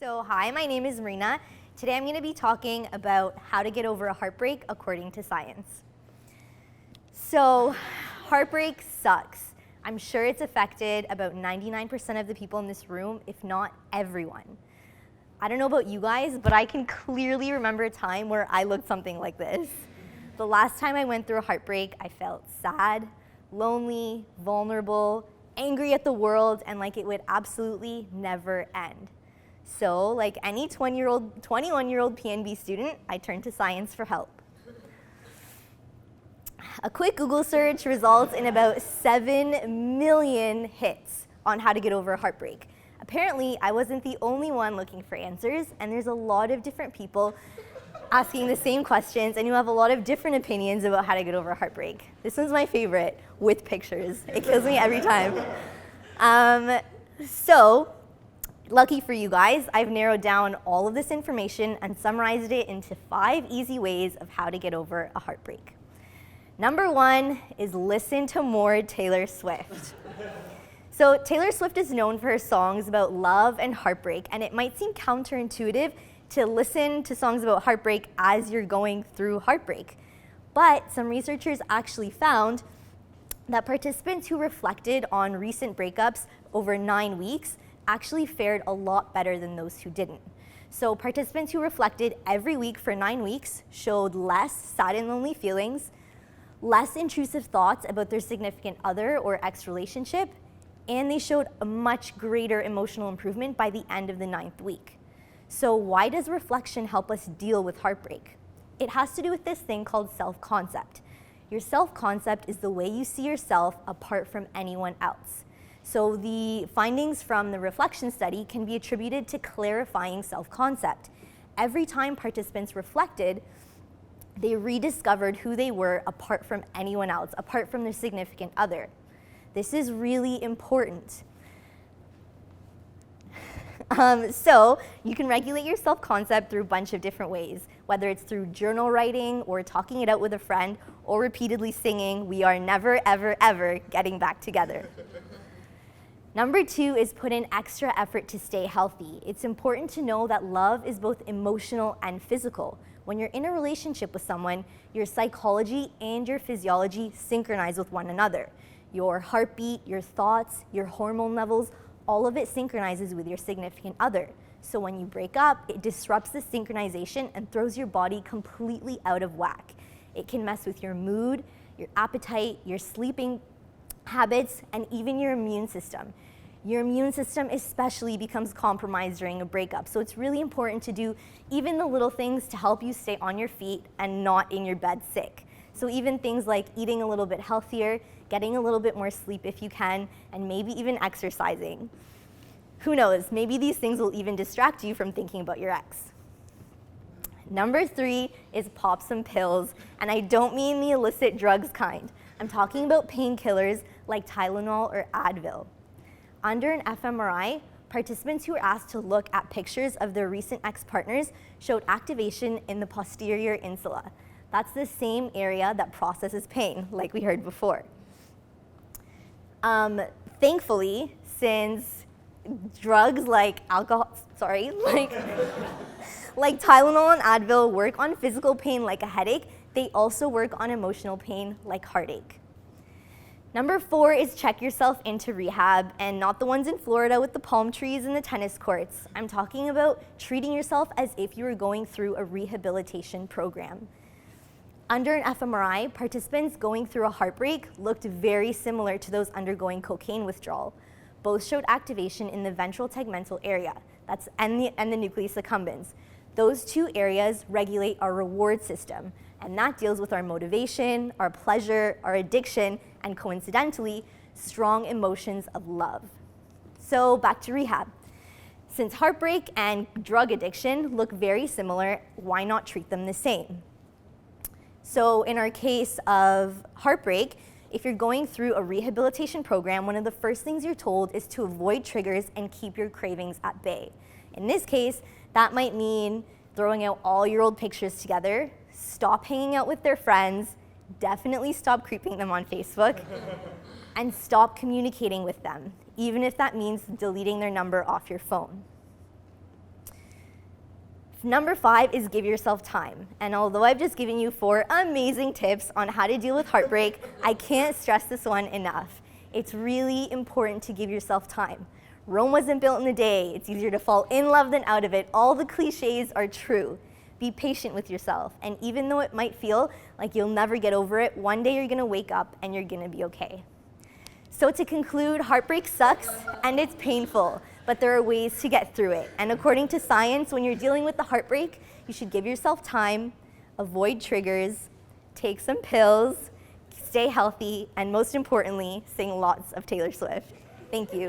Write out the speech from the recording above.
So hi, my name is Marina. Today I'm going to be talking about how to get over a heartbreak according to science. So heartbreak sucks. I'm sure it's affected about 99% of the people in this room, if not everyone. I don't know about you guys, but I can clearly remember a time where I looked something like this. The last time I went through a heartbreak, I felt sad, lonely, vulnerable, angry at the world, and like it would absolutely never end. So, like any 21-year-old PNB student, I turned to science for help. A quick Google search results in about 7 million hits on how to get over a heartbreak. Apparently, I wasn't the only one looking for answers, and there's a lot of different people asking the same questions, and you have a lot of different opinions about how to get over a heartbreak. This one's my favorite, with pictures. It kills me every time. Lucky for you guys, I've narrowed down all of this information and summarized it into 5 easy ways of how to get over a heartbreak. Number 1 is listen to more Taylor Swift. So Taylor Swift is known for her songs about love and heartbreak, and it might seem counterintuitive to listen to songs about heartbreak as you're going through heartbreak. But some researchers actually found that participants who reflected on recent breakups over 9 weeks actually fared a lot better than those who didn't. So participants who reflected every week for 9 weeks showed less sad and lonely feelings, less intrusive thoughts about their significant other or ex relationship, and they showed a much greater emotional improvement by the end of the 9th week. So why does reflection help us deal with heartbreak? It has to do with this thing called self-concept. Your self-concept is the way you see yourself apart from anyone else. So the findings from the reflection study can be attributed to clarifying self-concept. Every time participants reflected, they rediscovered who they were apart from anyone else, apart from their significant other. This is really important. So you can regulate your self-concept through a bunch of different ways, whether it's through journal writing or talking it out with a friend or repeatedly singing, "We are never, ever, ever getting back together." Number 2 is put in extra effort to stay healthy. It's important to know that love is both emotional and physical. When you're in a relationship with someone, your psychology and your physiology synchronize with one another. Your heartbeat, your thoughts, your hormone levels, all of it synchronizes with your significant other. So when you break up, it disrupts the synchronization and throws your body completely out of whack. It can mess with your mood, your appetite, your sleeping habits, and even your immune system. Your immune system especially becomes compromised during a breakup, so it's really important to do even the little things to help you stay on your feet and not in your bed sick. So even things like eating a little bit healthier, getting a little bit more sleep if you can, and maybe even exercising. Who knows, maybe these things will even distract you from thinking about your ex. Number 3 is pop some pills, and I don't mean the illicit drugs kind. I'm talking about painkillers like Tylenol or Advil. Under an fMRI, participants who were asked to look at pictures of their recent ex-partners showed activation in the posterior insula. That's the same area that processes pain, like we heard before. Thankfully, since drugs like like Tylenol and Advil work on physical pain like a headache, they also work on emotional pain like heartache. Number 4 is check yourself into rehab, and not the ones in Florida with the palm trees and the tennis courts. I'm talking about treating yourself as if you were going through a rehabilitation program. Under an fMRI, participants going through a heartbreak looked very similar to those undergoing cocaine withdrawal. Both showed activation in the ventral tegmental area, and the nucleus accumbens. Those 2 areas regulate our reward system, and that deals with our motivation, our pleasure, our addiction, and coincidentally, strong emotions of love. So back to rehab. Since heartbreak and drug addiction look very similar, why not treat them the same? So in our case of heartbreak, if you're going through a rehabilitation program, one of the first things you're told is to avoid triggers and keep your cravings at bay. In this case, that might mean throwing out all your old pictures together, stop hanging out with their friends, definitely stop creeping them on Facebook, and stop communicating with them, even if that means deleting their number off your phone. Number 5 is give yourself time. And although I've just given you 4 amazing tips on how to deal with heartbreak, I can't stress this one enough. It's really important to give yourself time. Rome wasn't built in a day. It's easier to fall in love than out of it. All the cliches are true. Be patient with yourself. And even though it might feel like you'll never get over it, one day you're gonna wake up and you're gonna be okay. So to conclude, heartbreak sucks and it's painful, but there are ways to get through it. And according to science, when you're dealing with the heartbreak, you should give yourself time, avoid triggers, take some pills, stay healthy, and most importantly, sing lots of Taylor Swift. Thank you.